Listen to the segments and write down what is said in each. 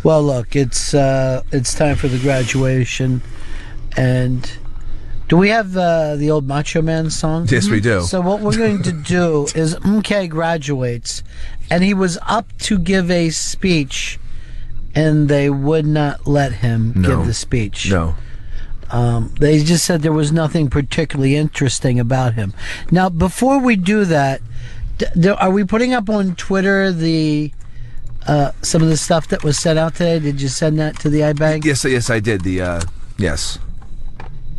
Well, look, it's time for the graduation, and do we have the old Macho Man song? Yes, we do. So what we're going to do is Umkay graduates, and he was up to give a speech, and they would not let him give the speech. No. They just said there was nothing particularly interesting about him. Now, before we do that, are we putting up on Twitter the some of the stuff that was sent out today? Did you send that to the iBank? Yes, I did. Yes.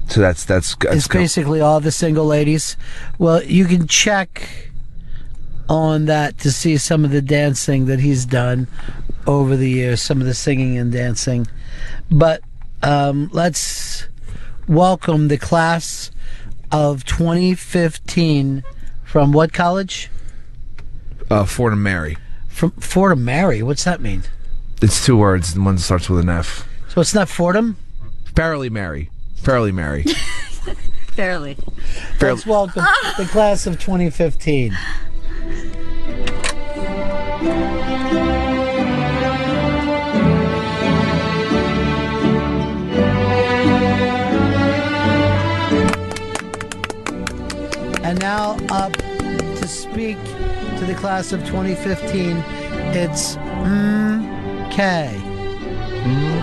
So that's it's basically all the single ladies. Well, you can check on that to see some of the dancing that he's done over the years, some of the singing and dancing. But let's welcome the class of 2015 from what college? Fordham Mary. From Fordham Mary? What's that mean? It's two words, and one starts with an F. So it's not Fordham? Fairly Mary. Fairly Mary. Fairly. Let's welcome the class of 2015. And now up to speak to the class of 2015, it's Umkay.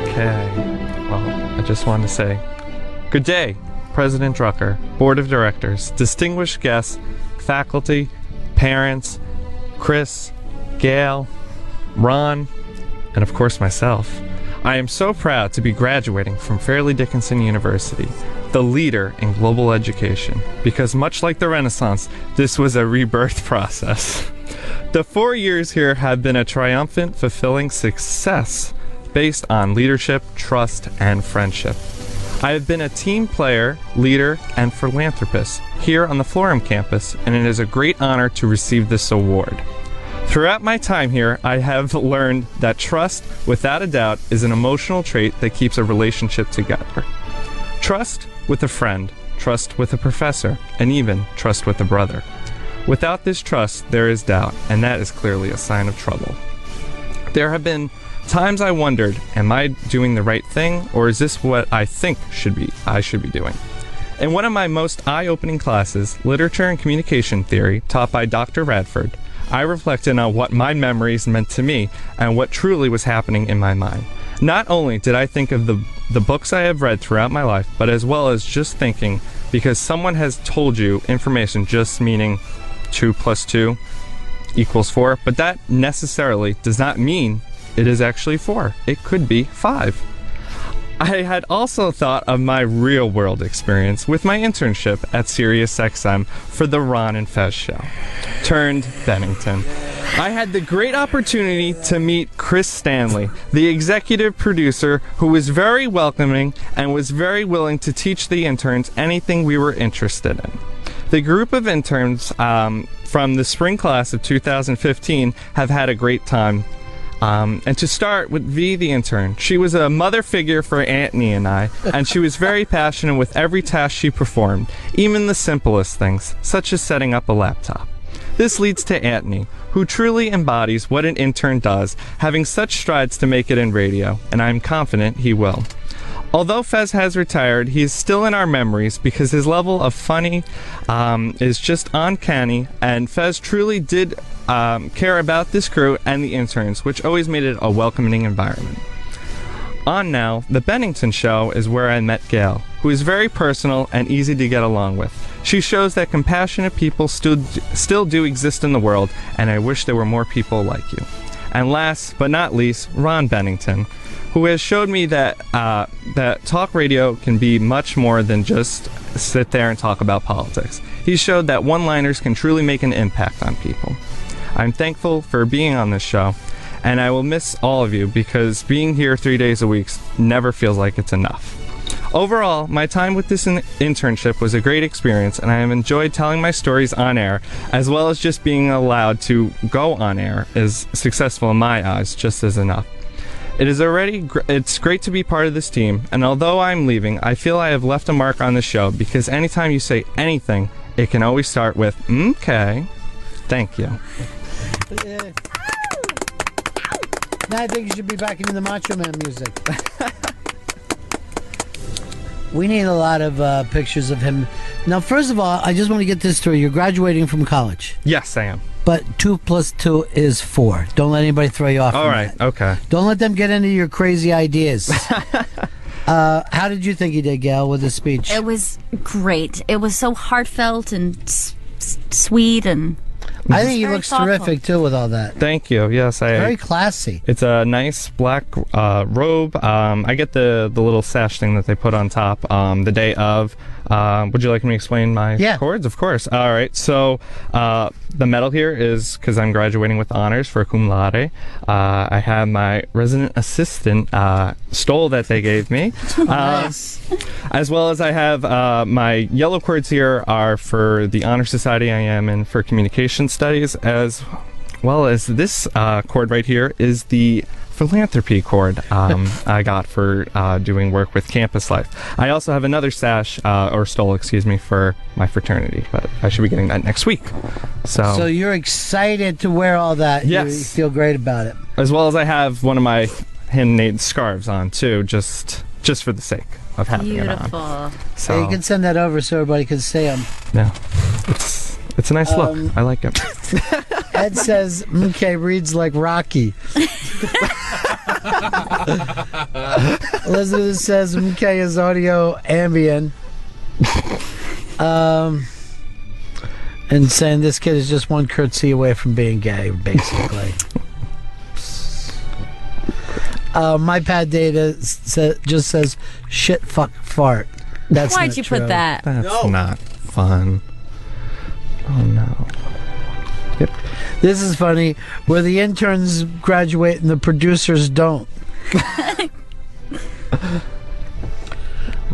Okay. Well, I just wanted to say, good day, President Drucker, Board of Directors, distinguished guests, faculty, parents, Chris, Gail, Ron, and of course myself. I am so proud to be graduating from Fairleigh Dickinson University, the leader in global education, because much like the Renaissance, this was a rebirth process. The 4 years here have been a triumphant, fulfilling success based on leadership, trust, and friendship. I have been a team player, leader, and philanthropist here on the Florham campus, and it is a great honor to receive this award. Throughout my time here, I have learned that trust, without a doubt, is an emotional trait that keeps a relationship together. Trust with a friend, trust with a professor, and even trust with a brother. Without this trust, there is doubt, and that is clearly a sign of trouble. There have been times I wondered, am I doing the right thing, or is this what I think I should be doing? In one of my most eye-opening classes, Literature and Communication Theory, taught by Dr. Radford, I reflected on what my memories meant to me and what truly was happening in my mind. Not only did I think of the books I have read throughout my life, but as well as just thinking, because someone has told you information just meaning 2 + 2 = 4, but that necessarily does not mean it is actually 4. It could be 5. I had also thought of my real-world experience with my internship at SiriusXM for the Ron and Fez show, turned Bennington. I had the great opportunity to meet Chris Stanley, the executive producer, who was very welcoming and was very willing to teach the interns anything we were interested in. The group of interns from the spring class of 2015 have had a great time. And to start with V, the intern, she was a mother figure for Anthony and I, and she was very passionate with every task she performed, even the simplest things, such as setting up a laptop. This leads to Anthony, who truly embodies what an intern does, having such strides to make it in radio, and I am confident he will. Although Fez has retired, he is still in our memories because his level of funny is just uncanny, and Fez truly did care about this crew and the interns, which always made it a welcoming environment. On now, the Bennington show is where I met Gail, who is very personal and easy to get along with. She shows that compassionate people still do exist in the world, and I wish there were more people like you. And last but not least, Ron Bennington, who has showed me that that talk radio can be much more than just sit there and talk about politics. He showed that one-liners can truly make an impact on people. I'm thankful for being on this show, and I will miss all of you because being here 3 days a week never feels like it's enough. Overall, my time with this internship was a great experience, and I have enjoyed telling my stories on air, as well as just being allowed to go on air is successful in my eyes, just as enough. It's great to be part of this team, and although I'm leaving, I feel I have left a mark on the show because anytime you say anything, it can always start with "Umkay." Thank you. Now I think you should be back into the Macho Man music. We need a lot of pictures of him. Now, first of all, I just want to get this through. You're graduating from college. Yes, I am. But 2 + 2 is 4. Don't let anybody throw you off. All right. That. Okay. Don't let them get into your crazy ideas. How did you think he did, Gail, with his speech? It was great. It was so heartfelt and sweet, and I think he very looks thoughtful. terrific, too, with all that. Thank you. Yes, Very classy. It's a nice black robe. I get the little sash thing that they put on top the day of. Would you like me to explain my chords? Of course. All right. So the medal here is because I'm graduating with honors for cum laude. I have my resident assistant stole that they gave me. Nice. As well as I have my yellow chords here are for the honor society I am in for communication studies, as well as this chord right here is the philanthropy chord I got for doing work with campus life. I also have another sash, or stole, excuse me, for my fraternity, but I should be getting that next week. So you're excited to wear all that. Yes. You feel great about it. As well as I have one of my handmade scarves on too, just for the sake of having it on. beautiful. So Hey, you can send that over so everybody can see them. yeah, it's a nice look. I like it. Ed says Umkay reads like Rocky. Elizabeth says Umkay is audio ambient. And saying this kid is just one curtsy away from being gay, basically. My pad data just says shit, fuck, fart. That's Why'd not you true. put that? That's not fun. Oh no. Yep. This is funny. Where the interns graduate and the producers don't.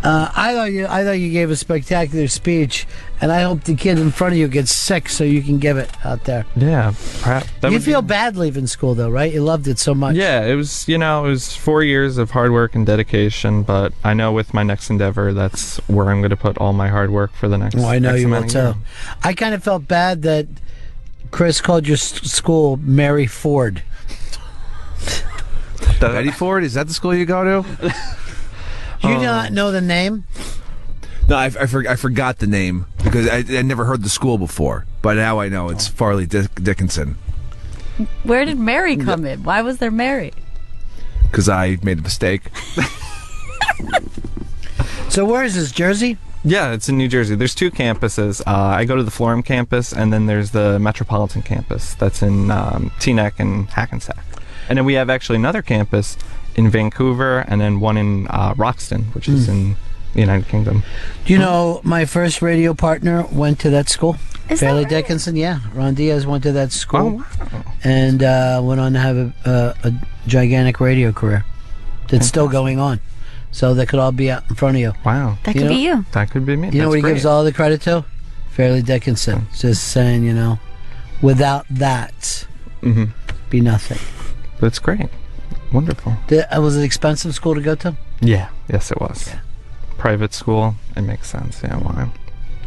I thought you gave a spectacular speech, and I hope the kid in front of you gets sick so you can give it out there. Yeah. Perhaps You feel bad leaving school, though, right? You loved it so much. Yeah, it was 4 years of hard work and dedication, but I know with my next endeavor, that's where I'm going to put all my hard work for the next. Well, I know X you will amount of too. years. I kind of felt bad that Chris called your school Mary Ford. Betty Ford, is that the school you go to? Do you not know the name? No, I forgot the name because I never heard the school before. But now I know it's Farley Dickinson Where did Mary come in? Why was there Mary? because I made a mistake. So where is this, Jersey? Yeah, it's in New Jersey. There's 2 campuses. I go to the Florham campus, and then there's the Metropolitan campus. That's in Teaneck and Hackensack. And then we have actually another campus in Vancouver, and then one in Roxton, which is in the United Kingdom. Do you know my first radio partner went to that school? Is that Fairleigh right? Dickinson, yeah. Ron Diaz went to that school Oh, wow. and went on to have a gigantic radio career that's still going on. So they could all be out in front of you. Wow. That You could know- be you. That could be me. You know That's what he great. gives all the credit to? Fairleigh Dickinson. Just saying, without that, Mhm. be nothing. That's great. Wonderful. Was it expensive school to go to? Yeah. Yes, it was. Private school. It makes sense. Yeah. Why?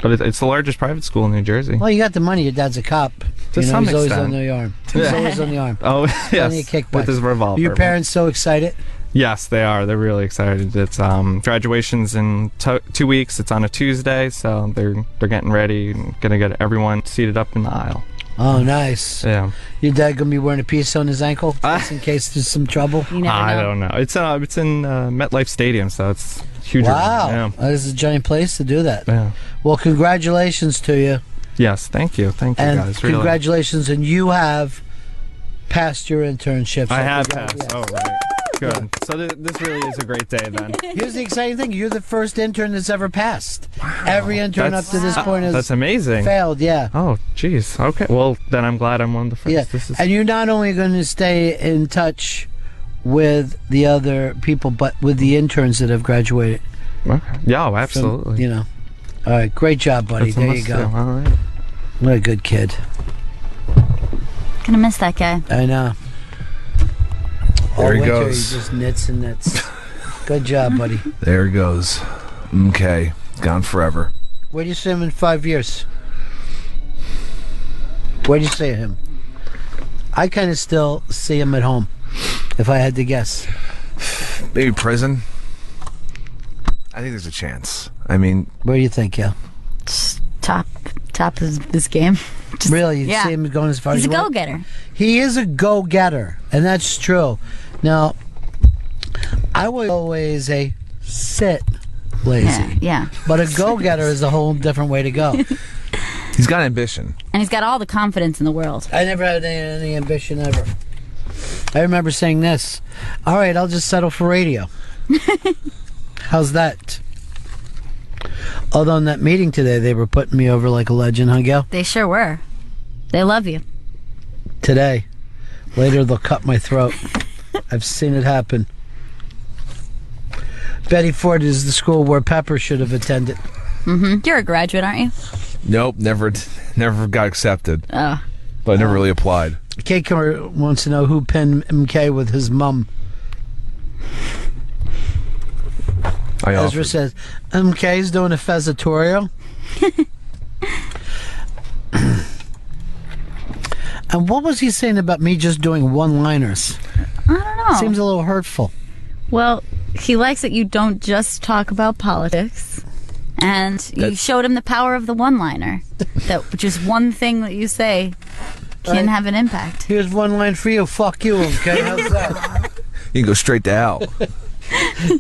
But it's the largest private school in New Jersey. Well, you got the money. Your dad's a cop. To some he's always extent. on the arm. He's Yeah. always on the arm. Oh, Plenty yes. of kickbacks. With his revolver. Your parents so excited? Yes, they are. They're really excited. It's graduation's in 2 weeks. It's on a Tuesday, so they're getting ready and gonna get everyone seated up in the aisle. Oh, nice. Yeah. Your dad gonna be wearing a piece on his ankle just in case there's some trouble? You never I know. don't know. It's in MetLife Stadium, so it's huge. Wow. Yeah. That is a giant place to do that. Yeah. Well, congratulations to you. Yes. Thank you. Thank you, And guys. Really. congratulations. And you have passed your internship. so I have congratulations. passed. Oh, right. Good. So this really is a great day then. Here's the exciting thing. You're the first intern that's ever passed. Every intern up to this point has That's amazing. failed, yeah. Oh, geez. Okay. Well, then I'm glad I'm one of the first. Yeah. This is And you're not only going to stay in touch with the other people, but with the interns that have graduated. okay. Yeah, oh, from, absolutely. All right, great job, buddy. That's a There you must go. do. All right. What a good kid. Gonna miss that guy. I know. There All he winter, goes. He just knits and knits. Good job, buddy. There he goes. Okay, gone forever. Where do you see him in 5 years? Where do you see him? I kind of still see him at home. if I had to guess? Maybe prison. I think there's a chance. I mean, What do you think, yeah? Top of this game. Just- Really? You yeah. see him going as far He's as a you want? go-getter. He is a go-getter, and that's true. Now, I was always a sit lazy. Yeah. But a go-getter is a whole different way to go. he's got ambition. And he's got all the confidence in the world. I never had any ambition ever. I remember saying this. All right, I'll just settle for radio. How's that? Although in that meeting today, they were putting me over like a legend, huh, Gail? They sure were. They love you. Today. Later, they'll cut my throat. I've seen it happen. Betty Ford is the school where Pepper should have attended. Mm-hmm. You're a graduate, aren't you? Nope, never got accepted. Oh. But I never really applied. Kay wants to know who pinned Umkay with his mum. I Ezra offered. says, Umkay's doing a Fezzatorio. And what was he saying about me just doing one-liners? I don't know. Seems a little hurtful. Well, he likes that you don't just talk about politics. And you showed him the power of the one-liner. That just one thing that you say can Right. have an impact. Here's one line for you. Fuck you, okay? How's that? You can go straight to hell.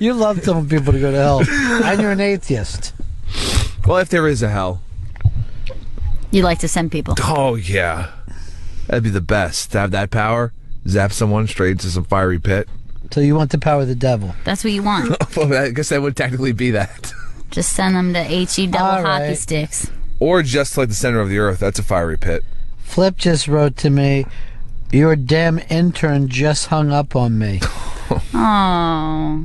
You love telling people to go to hell. And you're an atheist. Well, if there is a hell. You like to send people. Oh, yeah. That'd be the best. To have that power, zap someone straight into some fiery pit. So you want the power of the devil. That's what you want. Well, I guess that would technically be that. Just send them to HE double All hockey right. sticks. Or just like the center of the earth. That's a fiery pit. Flip just wrote to me, your damn intern just hung up on me. Oh.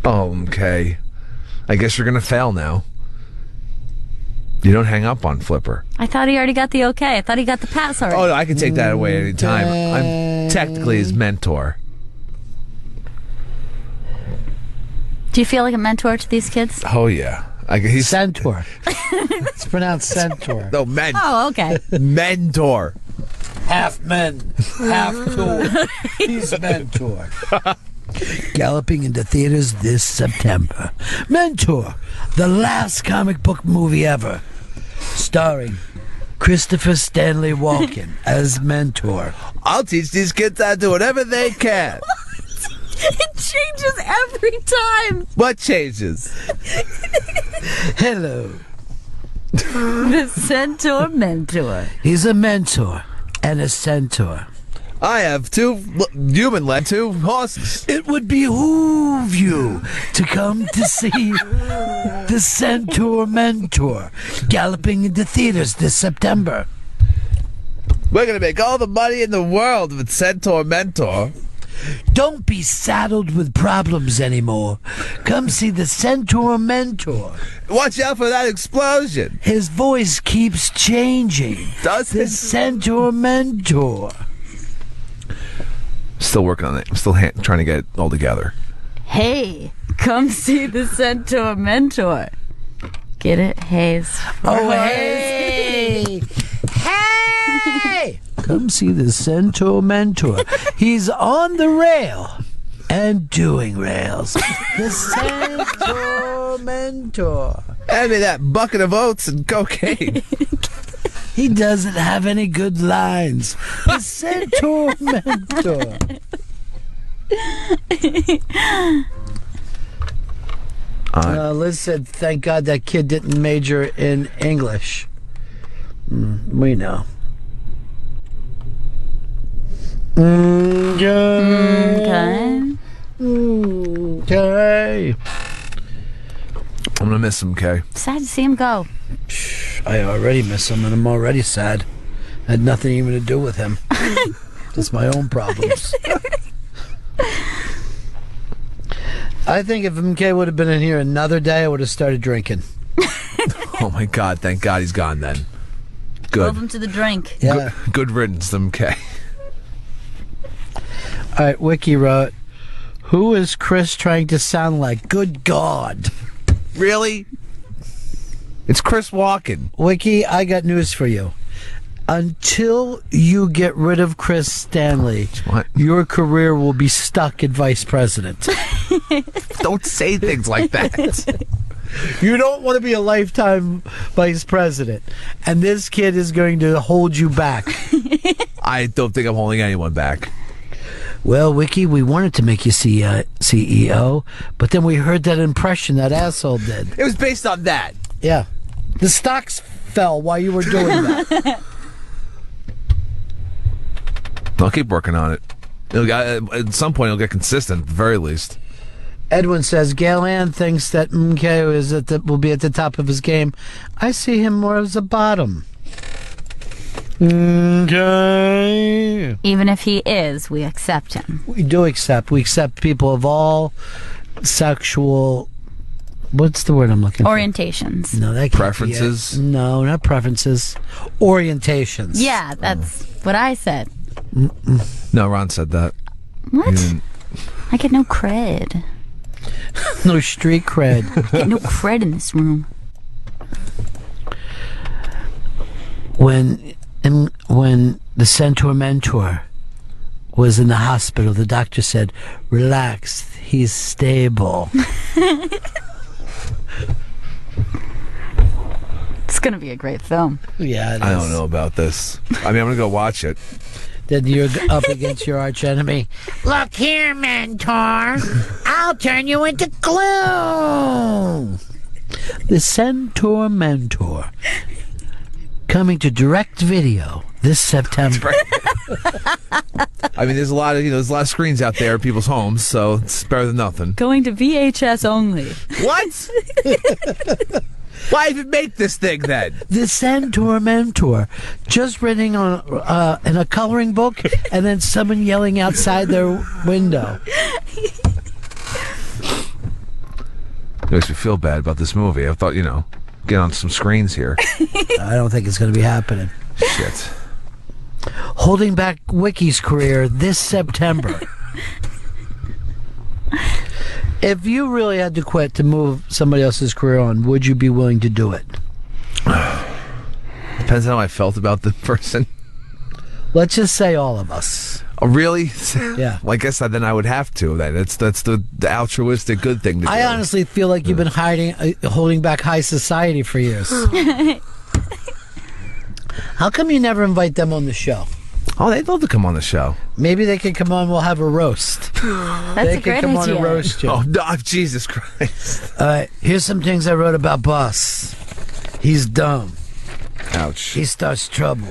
Oh, okay. I guess you're going to fail now. You don't hang up on Flipper. I thought he already got the okay. I thought he got the pass already. Oh, no, I can take that away anytime. I'm technically his mentor. Do you feel like a mentor to these kids? Oh, yeah. He's Centaur. It's pronounced Centaur. no Oh, okay. mentor. Half men, half tour. He's Mentor. Galloping into theaters this September. Mentor, the last comic book movie ever. Starring Christopher Stanley Walken as Mentor. I'll teach these kids how to do whatever they can. It changes every time. What changes? Hello. The Centaur Mentor. He's a mentor and a centaur. I have two horses. It would behoove you to come to see the Centaur Mentor galloping into theaters this September. We're going to make all the money in the world with Centaur Mentor. Don't be saddled with problems anymore. Come see the Centaur Mentor. Watch out for that explosion. His voice keeps changing. Does The it? Centaur Mentor. Still working on it. I'm still trying to get it all together. Hey, come see the Centaur Mentor. Get it? Hayes. Oh, hey! Hey! Come see the Centaur Mentor. He's on the rail and doing rails. The Centaur Mentor. Hand me that bucket of oats and cocaine. He doesn't have any good lines. The Centaur Mentor. Liz said, thank God that kid didn't major in English. We know. Okay. Okay. I'm going to miss him, Kay. Sad to see him go. I already miss him, and I'm already sad. Had nothing even to do with him. Just my own problems. I think if MK would have been in here another day, I would have started drinking. Oh, my God. Thank God he's gone then. Good. Welcome to the drink. Yeah. Good riddance, MK. All right, Wiki wrote, who is Chris trying to sound like? Good God. Really? It's Chris Walken. Wiki, I got news for you. Until you get rid of Chris Stanley, What? your career will be stuck at vice president. Don't say things like that. You don't want to be a lifetime vice president, and this kid is going to hold you back. I don't think I'm holding anyone back. Well, Wiki, we wanted to make you CEO, but then we heard that impression that asshole did. It was based on that. Yeah. The stocks fell while you were doing that. I'll keep working on it. At some point, it'll get consistent, at the very least. Edwin says, Gail Ann thinks that Umkay will be at the top of his game. I see him more as a bottom. Okay. Even if he is, we accept him. We do accept. We accept people of all sexual... What's the word I'm looking for? Orientations. No, that can't Preferences? Be it. No, not preferences. Orientations. Yeah, that's what I said. No, Ron said that. What? I get no cred. No street cred. I get no cred in this room. When the Centaur Mentor was in the hospital, the doctor said, "Relax, he's stable." It's gonna be a great film. Yeah, it is. I don't know about this. I mean, I'm going to go watch it. Then you're up against your arch enemy. Look here, Mentor. I'll turn you into glue. The Centaur Mentor. Coming to direct video this September. I mean, there's a lot of screens out there at people's homes, so it's better than nothing. Going to VHS only. What? Why even make this thing then? The Centaur Mentor. Just reading on in a coloring book and then someone yelling outside their window. It makes me feel bad about this movie. I thought, get on some screens here. I don't think it's going to be happening. Shit. Holding back Wiki's career this September. If you really had to quit to move somebody else's career on, would you be willing to do it? Depends on how I felt about the person. Let's just say all of us. Oh, really? Yeah. Well, I guess then I would have to. That's the altruistic good thing to do. I honestly feel like you've been holding back high society for years. How come you never invite them on the show? Oh, they'd love to come on the show. Maybe they could come on. We'll have a roast. That's They a could great come on idea. and roast you. Oh, no, Jesus Christ. Here's some things I wrote about Boss. He's dumb. Ouch. He starts trouble.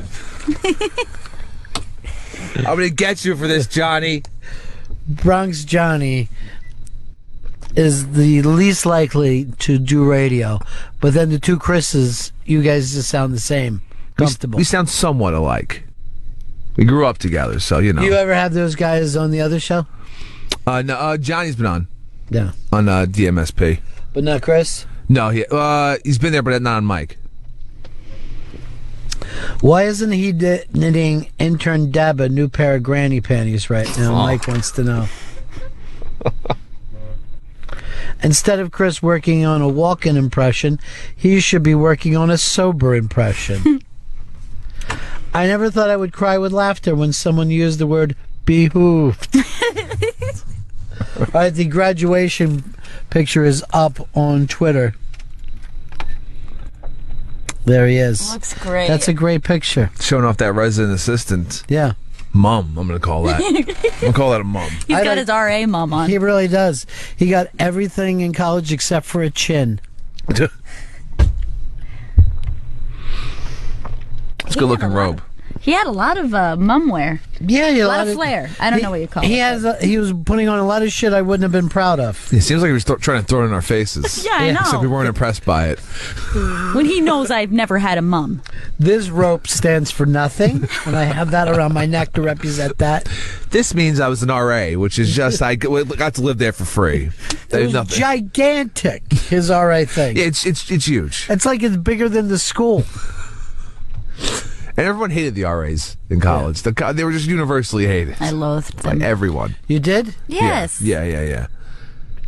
I'm going to get you for this, Johnny. Bronx Johnny is the least likely to do radio, but then the two Chris's, you guys just sound the same. Comfortable. We sound somewhat alike. We grew up together, so You ever have those guys on the other show? No, Johnny's been on. Yeah. On DMSP. But not Chris? No, he's been there, but not on mic. Why isn't he knitting intern Deb a new pair of granny panties right now? Mike wants to know. Instead of Chris working on a walk-in impression, he should be working on a sober impression. I never thought I would cry with laughter when someone used the word behooved. All right, the graduation picture is up on Twitter. There he is. Looks great. That's a great picture. Showing off that resident assistant. Yeah. Mum, I'm going to call that. I'm going to call that a mum. He's got his RA mom on. He really does. He got everything in college except for a chin. It's a good looking robe. He had a lot of mum wear. Yeah, A lot of flair. I don't know what you call it. He was putting on a lot of shit I wouldn't have been proud of. It seems like he was trying to throw it in our faces. Yeah, I know. Except we weren't impressed by it. When he knows I've never had a mum. This rope stands for nothing, and I have that around my neck to represent that. This means I was an RA, which is just I got to live there for free. It was gigantic, his RA thing. Yeah, it's huge. It's like it's bigger than the school. And everyone hated the RAs in college. Yeah. They were just universally hated. I loathed them. Like everyone. You did? Yes. Yeah.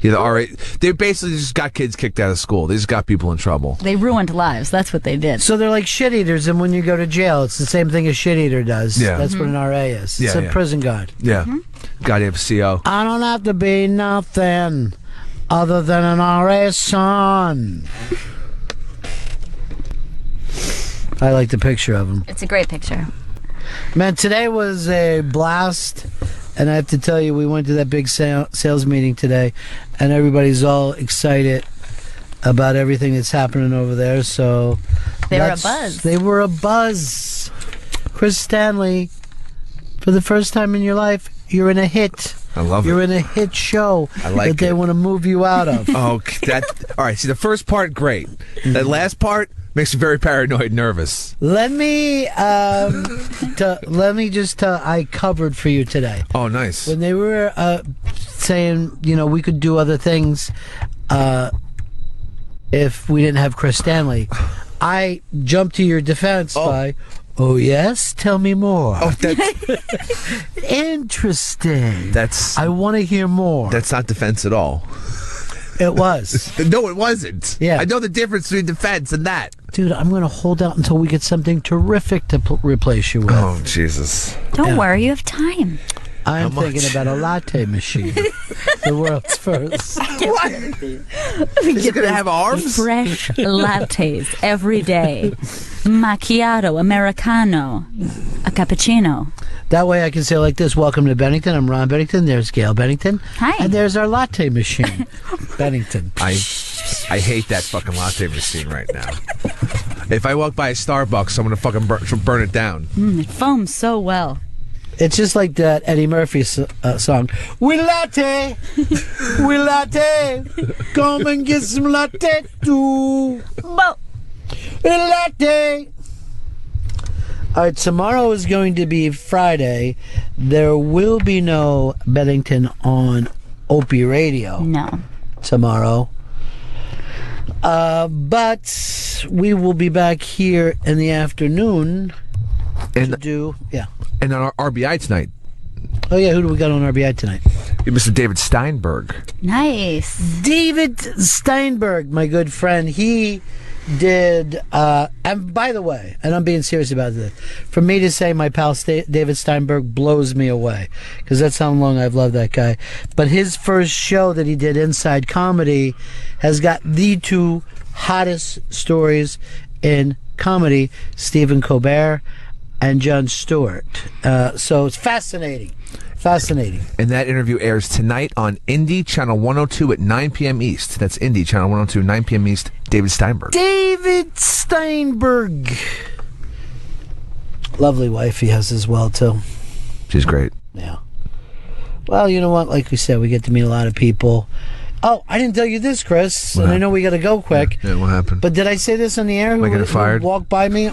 Yeah, the RA. They basically just got kids kicked out of school. They just got people in trouble. They ruined lives. That's what they did. So they're like shit eaters, and when you go to jail, it's the same thing a shit eater does. Yeah. That's what an RA is. Yeah, It's a yeah. prison guard. Yeah. Got to have a CO. I don't have to be nothing other than an RA son. I like the picture of him. It's a great picture. Man, today was a blast, and I have to tell you, we went to that big sales meeting today, and everybody's all excited about everything that's happening over there. So They were a buzz. They were a buzz. Chris Stanley, for the first time in your life, you're in a hit. I love You're it. in a hit show I like that they it. want to move you out of. Oh, that. All right. See, the first part, great. That last part makes me very paranoid, nervous. Let me just tell. I covered for you today. Oh, nice. When they were saying, we could do other things if we didn't have Chris Stanley, I jumped to your defense by, oh yes, tell me more. Oh, that's Interesting. I want to hear more. That's not defense at all. It was. No, it wasn't. Yeah. I know the difference between defense and that. Dude, I'm going to hold out until we get something terrific to replace you with. Oh, Jesus. Don't worry, you have time. I'm How much? thinking about a latte machine. The world's first. What? Is it going to have arms? Fresh lattes every day. Macchiato, Americano, a cappuccino. That way I can say like this, welcome to Bennington. I'm Ron Bennington. There's Gail Bennington. Hi. And there's our latte machine. Bennington. I hate that fucking latte machine right now. If I walk by a Starbucks, I'm going to fucking burn it down. It foams so well. It's just like that Eddie Murphy song. We latte. We latte. Come and get some latte too. Well, Latte. All right, tomorrow is going to be Friday. There will be no Bennington on Opie Radio no. tomorrow. But we will be back here in the afternoon to And do, on our RBI tonight, Oh, yeah, who do we got on RBI tonight? Mr. David Steinberg. Nice. David Steinberg, my good friend, he did, and by the way, and I'm being serious about this, for me to say my pal David Steinberg blows me away, because that's how long I've loved that guy. But his first show that he did, Inside Comedy, has got the two hottest stories in comedy, Stephen Colbert and Jon Stewart. So it's fascinating. Fascinating. And that interview airs tonight on Indie Channel 102 at 9 p.m. East. That's Indie Channel 102, 9 p.m. East. David Steinberg. David Steinberg. Lovely wife he has as well, too. She's great. Yeah. Well, you know what? Like we said, we get to meet a lot of people. Oh, I didn't tell you this, Chris, and I know we got to go quick. Yeah, what happened? But did I say this on the air? Am I getting fired? Walk by me?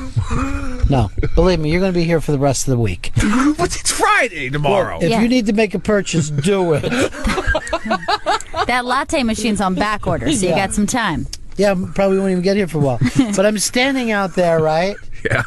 No. Believe me, you're going to be here for the rest of the week. It's Friday tomorrow. If Yeah. you need to make a purchase, do it. That latte machine's on back order, so you Yeah. got some time. Yeah, probably won't even get here for a while. But I'm standing out there, right? Yeah.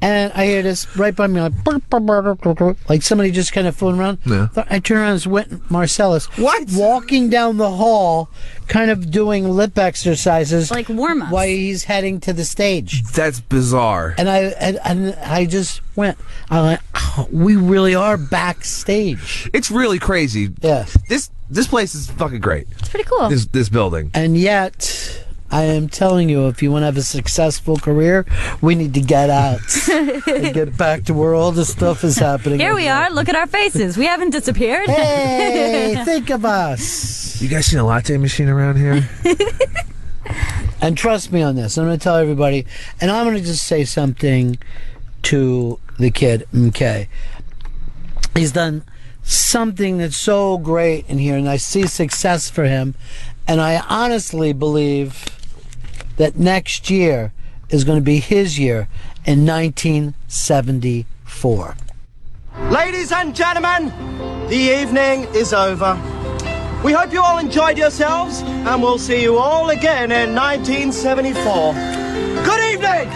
And I hear this right by me, like, burp, burp, burp, burp, burp, like somebody just kind of fooling around. Yeah. I turn around, it's Wynton Marcellus. What? Walking down the hall, kind of doing lip exercises. Like warm-ups. While he's heading to the stage. That's bizarre. And I just went, I'm like, oh, we really are backstage. It's really crazy. Yeah. This place is fucking great. It's pretty cool. This building. And yet, I am telling you, if you want to have a successful career, we need to get out and get back to where all this stuff is happening. Here we are. Look at our faces. We haven't disappeared. Hey, think of us. You guys seen a latte machine around here? And trust me on this. I'm going to tell everybody, and I'm going to just say something to the kid, Umkay. He's done something that's so great in here, and I see success for him. And I honestly believe that next year is going to be his year in 1974. Ladies and gentlemen, the evening is over. We hope you all enjoyed yourselves, and we'll see you all again in 1974. Good evening!